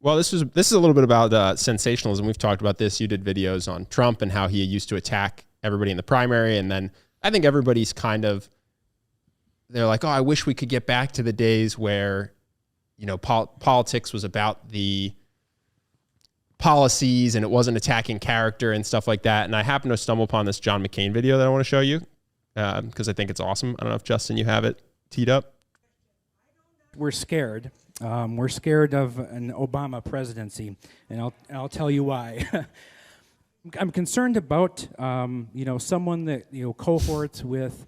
Well, this is a little bit about sensationalism. We've talked about this. You did videos on Trump and how he used to attack everybody in the primary, and then I think everybody's they're like, oh, I wish we could get back to the days where, politics was about the policies and it wasn't attacking character and stuff like that. And I happened to stumble upon this John McCain video that I want to show you because I think it's awesome. I don't know if, Justin, you have it teed up. We're scared. We're scared of an Obama presidency, and I'll tell you why. I'm concerned about someone that cohorts with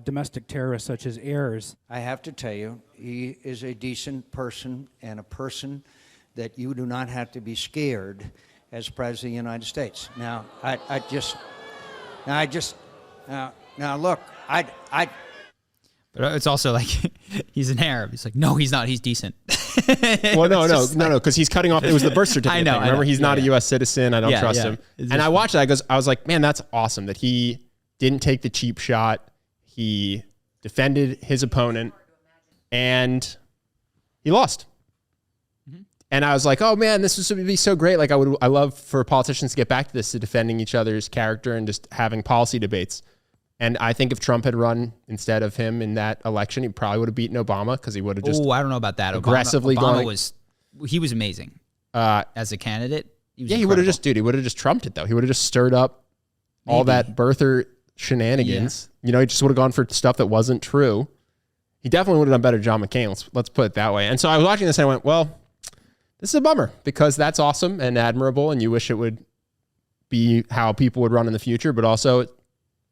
domestic terrorists such as Ayers. I have to tell you, he is a decent person and a person that you do not have to be scared as President of the United States. Now, look. But it's also like he's an Arab. He's like, no, he's not. He's decent. Well, no, because he's cutting off. It was the birth certificate thing. Remember, he's not a U.S. citizen. I don't trust him. And I watched it. I was like, man, that's awesome that he didn't take the cheap shot. He defended his opponent, and he lost. Mm-hmm. And I was like, oh man, this would be so great. Like I love for politicians to get back to this, to defending each other's character and just having policy debates. And I think if Trump had run instead of him in that election, he probably would have beaten Obama because he would have just. Oh, I don't know about that. Aggressively Obama was amazing as a candidate. He would have just trumped it though. He would have just stirred up all that birther shenanigans. Yeah. He just would have gone for stuff that wasn't true. He definitely would have done better than John McCain. Let's put it that way. And so I was watching this and I went, well, this is a bummer because that's awesome and admirable, and you wish it would be how people would run in the future, but also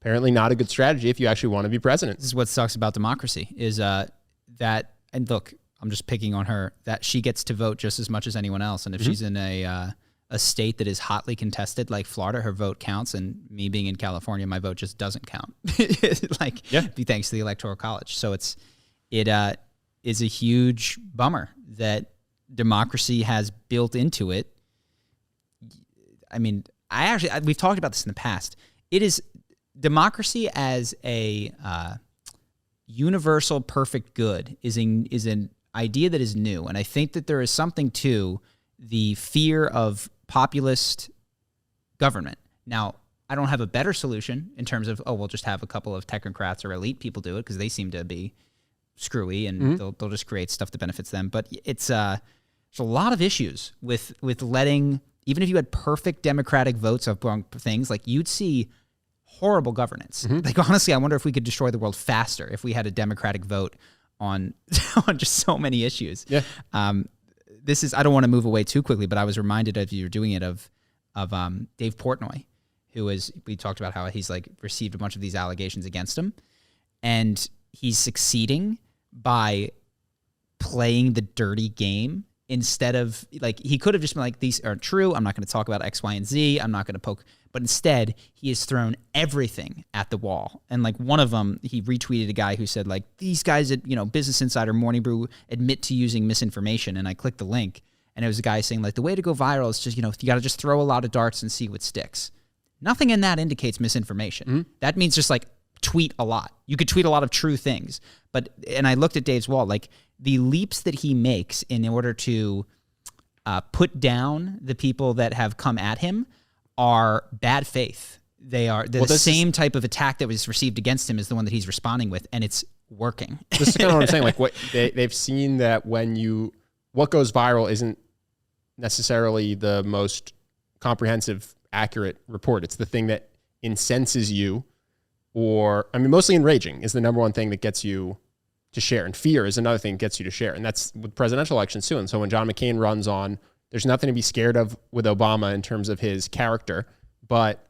apparently not a good strategy if you actually want to be president. This is what sucks about democracy is that, and look, I'm just picking on her, that she gets to vote just as much as anyone else. And if she's in a state that is hotly contested like Florida, her vote counts. And me being in California, my vote just doesn't count. Thanks to the Electoral College. So it is a huge bummer that democracy has built into it. I mean, we've talked about this in the past. It is democracy as a universal perfect good is an idea that is new. And I think that there is something to the fear of populist government. Now, I don't have a better solution in terms of, we'll just have a couple of technocrats or elite people do it because they seem to be screwy and they'll just create stuff that benefits them. But it's there's a lot of issues with letting, even if you had perfect democratic votes of things, like you'd see horrible governance. Like, honestly, I wonder if we could destroy the world faster if we had a democratic vote on just so many issues. Yeah. I don't want to move away too quickly, but I was reminded of you doing it of Dave Portnoy, we talked about how he's like received a bunch of these allegations against him, and he's succeeding by playing the dirty game instead of, like, he could have just been like, these aren't true. I'm not going to talk about X, Y, and Z. I'm not going to poke. But instead, he has thrown everything at the wall. And like one of them, he retweeted a guy who said, like, these guys at, Business Insider, Morning Brew admit to using misinformation. And I clicked the link, and it was a guy saying, like, the way to go viral is just, you got to just throw a lot of darts and see what sticks. Nothing in that indicates misinformation. That means just like tweet a lot. You could tweet a lot of true things. And I looked at Dave's wall, like the leaps that he makes in order to put down the people that have come at him are bad faith. They are the same type of attack that was received against him is the one that he's responding with, and it's working. This is kind of what I'm saying. Like, what they've seen that what goes viral isn't necessarily the most comprehensive, accurate report. It's the thing that incenses you, mostly enraging is the number one thing that gets you to share, and fear is another thing that gets you to share. And that's with presidential elections too. And so when John McCain runs on, there's nothing to be scared of with Obama in terms of his character, but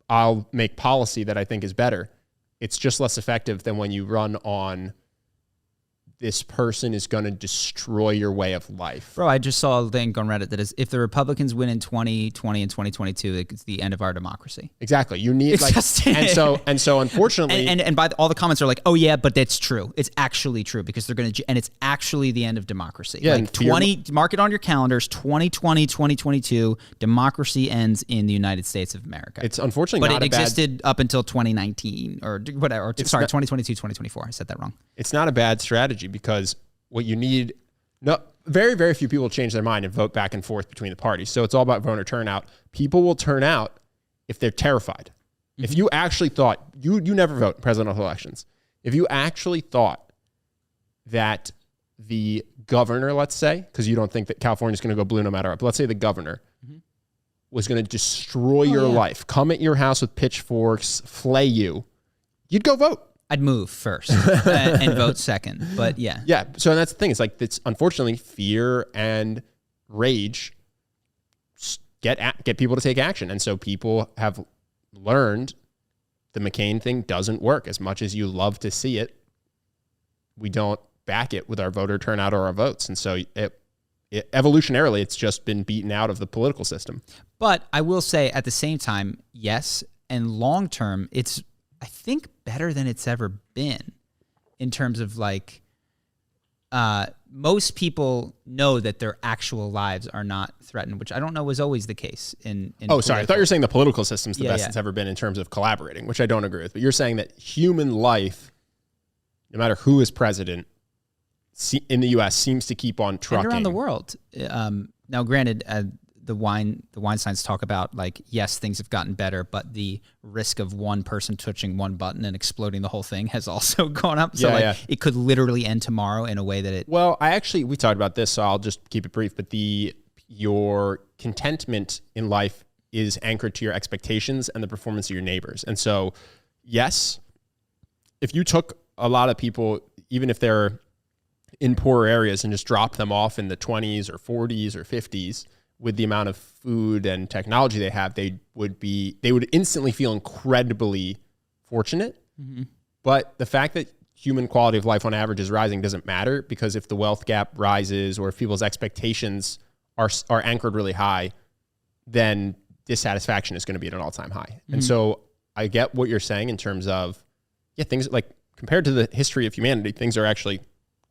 I'll make policy that I think is better. It's just less effective than when you run on, this person is going to destroy your way of life. Bro, I just saw a link on Reddit that is, if the Republicans win in 2020 and 2022, it's the end of our democracy. Exactly. You need and so unfortunately, and by all the comments are like, oh yeah, but that's true. It's actually true because they're going to, and it's actually the end of democracy. Yeah, like mark it on your calendars. 2020, 2022, democracy ends in the United States of America. It's unfortunately, but it existed up until 2019 or whatever. 2022, 2024. I said that wrong. It's not a bad strategy. Because what you need, very, very few people change their mind and vote back and forth between the parties. So it's all about voter turnout. People will turn out if they're terrified. Mm-hmm. If you actually thought, you never vote in presidential elections. If you actually thought that the governor, let's say, because you don't think that California's going to go blue no matter what, but let's say the governor was going to destroy your life, come at your house with pitchforks, flay you, you'd go vote. I'd move first and vote second, but yeah. Yeah, so that's the thing. It's like, it's unfortunately fear and rage get people to take action. And so people have learned the McCain thing doesn't work. As much as you love to see it, we don't back it with our voter turnout or our votes. And so evolutionarily, it's just been beaten out of the political system. But I will say at the same time, yes, and long term, it's, I think, better than it's ever been in terms of like, most people know that their actual lives are not threatened, which I don't know was always the case in Oh, sorry. I thought you were saying the political system's the best it's ever been in terms of collaborating, which I don't agree with. But you're saying that human life, no matter who is president in the U.S., seems to keep on trucking. And around the world. Now, granted, the Weinsteins talk about, like, yes, things have gotten better, but the risk of one person touching one button and exploding the whole thing has also gone up. So it could literally end tomorrow in a way that it... Well, we talked about this, so I'll just keep it brief, but your contentment in life is anchored to your expectations and the performance of your neighbors. And so, yes, if you took a lot of people, even if they're in poorer areas, and just dropped them off in the 20s or 40s or 50s, with the amount of food and technology they have, they would instantly feel incredibly fortunate. Mm-hmm. But the fact that human quality of life on average is rising doesn't matter, because if the wealth gap rises or if people's expectations are anchored really high, then dissatisfaction is going to be at an all-time high. Mm-hmm. And so I get what you're saying in terms of, things like, compared to the history of humanity, things are actually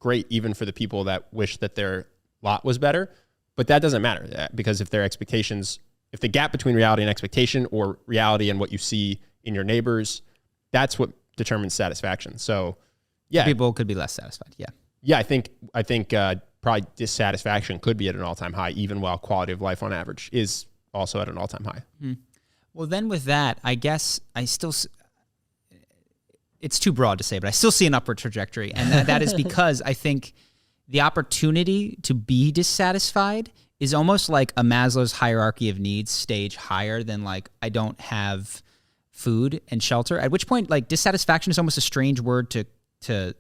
great even for the people that wish that their lot was better. But that doesn't matter, because if their expectations, if the gap between reality and expectation, or reality and what you see in your neighbors, that's what determines satisfaction. So, people could be less satisfied. I think probably dissatisfaction could be at an all-time high, even while quality of life on average is also at an all-time high. Mm-hmm. Well, then with that, I guess it's too broad to say, but I still see an upward trajectory, and that is because I think the opportunity to be dissatisfied is almost like a Maslow's hierarchy of needs stage higher than, like, I don't have food and shelter, at which point, like, dissatisfaction is almost a strange word to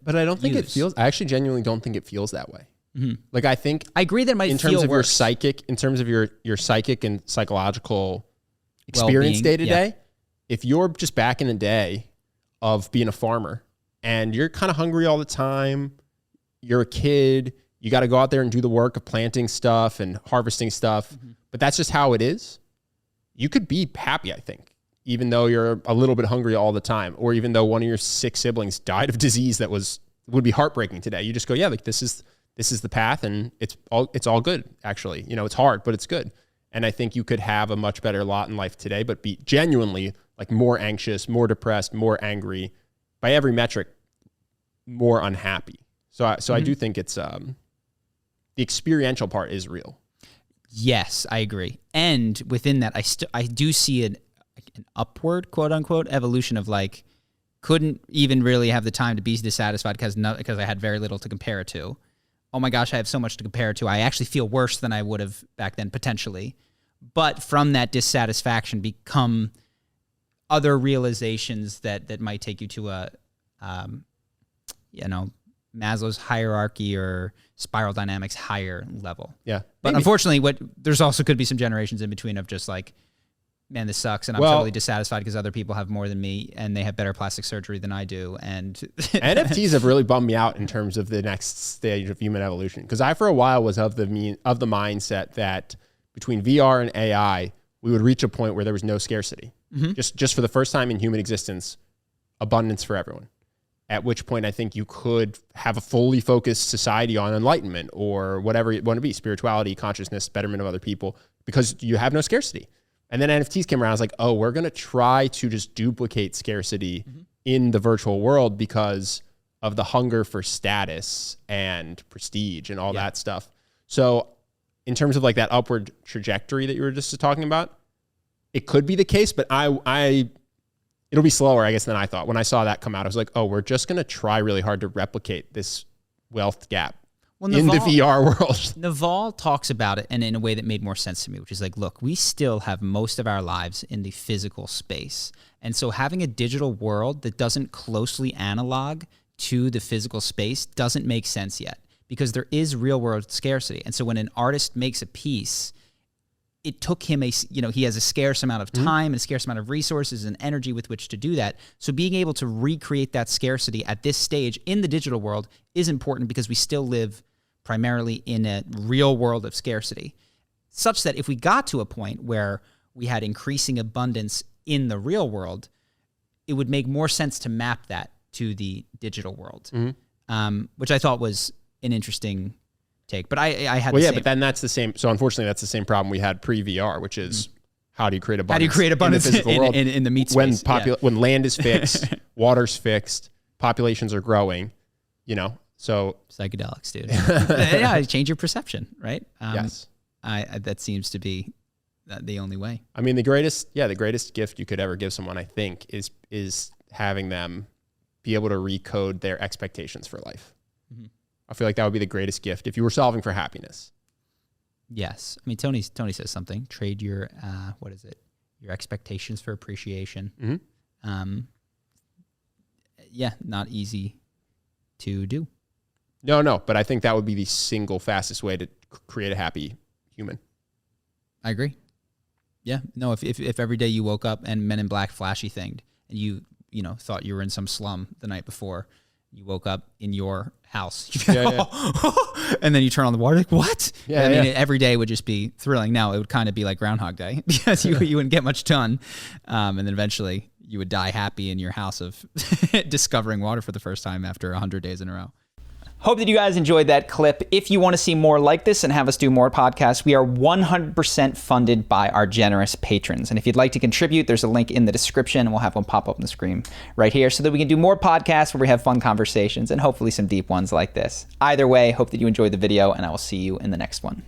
But I don't think it feels, I actually genuinely don't think it feels that way. Mm-hmm. Like, I agree that it might feel worse. In terms of your psychic and psychological experience day to day, if you're just back in the day of being a farmer and you're kind of hungry all the time, you're a kid, you got to go out there and do the work of planting stuff and harvesting stuff, but that's just how it is. You could be happy, I think, even though you're a little bit hungry all the time, or even though one of your 6 siblings died of disease that would be heartbreaking today. You just go, like, this is the path, and it's all good, actually. It's hard, but it's good. And I think you could have a much better lot in life today, but be genuinely, like, more anxious, more depressed, more angry, by every metric, more unhappy. So I do think it's the experiential part is real. Yes, I agree. And within that, I do see an upward, quote unquote, evolution of, like, couldn't even really have the time to be dissatisfied because I had very little to compare it to. Oh my gosh, I have so much to compare it to. I actually feel worse than I would have back then, potentially. But from that dissatisfaction become other realizations that might take you to a, Maslow's hierarchy or spiral dynamics higher level. Yeah. But unfortunately, there's also could be some generations in between of just like, man, this sucks, and I'm totally dissatisfied because other people have more than me, and they have better plastic surgery than I do. And NFTs have really bummed me out in terms of the next stage of human evolution, because I, for a while, was of the mindset that between VR and AI, we would reach a point where there was no scarcity. Mm-hmm. Just for the first time in human existence, abundance for everyone. At which point I think you could have a fully focused society on enlightenment or whatever you want to be, spirituality, consciousness, betterment of other people, because you have no scarcity. And then NFTs came around. I was like, oh, we're going to try to just duplicate scarcity in the virtual world because of the hunger for status and prestige and all that stuff. So in terms of like that upward trajectory that you were just talking about, it could be the case, but it'll be slower, I guess, than I thought. When I saw that come out, I was like, oh, we're just going to try really hard to replicate this wealth gap in the VR world. Naval talks about it and in a way that made more sense to me, which is like, look, we still have most of our lives in the physical space. And so having a digital world that doesn't closely analog to the physical space doesn't make sense yet, because there is real world scarcity. And so when an artist makes a piece, it took him he has a scarce amount of time and a scarce amount of resources and energy with which to do that. So being able to recreate that scarcity at this stage in the digital world is important, because we still live primarily in a real world of scarcity, such that if we got to a point where we had increasing abundance in the real world, it would make more sense to map that to the digital world, which I thought was an interesting take. But I had but then that's the same. So unfortunately, that's the same problem we had pre-VR, which is how do you create abundance? How do you create abundance in the physical world in the meat space? When land is fixed, water's fixed, populations are growing, so psychedelics, dude. Yeah, change your perception, right? Yes. That seems to be the only way. I mean, the greatest gift you could ever give someone, I think, is having them be able to recode their expectations for life. I feel like that would be the greatest gift if you were solving for happiness. Yes. I mean, Tony says something. Trade your, your expectations for appreciation. Not easy to do. No, but I think that would be the single fastest way to create a happy human. I agree. Yeah. No, if every day you woke up and Men in Black flashy thinged and you thought you were in some slum the night before, you woke up in your house. And then you turn on the water, like, what? Every day would just be thrilling. Now it would kind of be like Groundhog Day, because you wouldn't get much done. And then eventually you would die happy in your house of discovering water for the first time after 100 days in a row. Hope that you guys enjoyed that clip. If you want to see more like this and have us do more podcasts, we are 100% funded by our generous patrons. And if you'd like to contribute, there's a link in the description, and we'll have one pop up on the screen right here so that we can do more podcasts where we have fun conversations and hopefully some deep ones like this. Either way, hope that you enjoyed the video, and I will see you in the next one.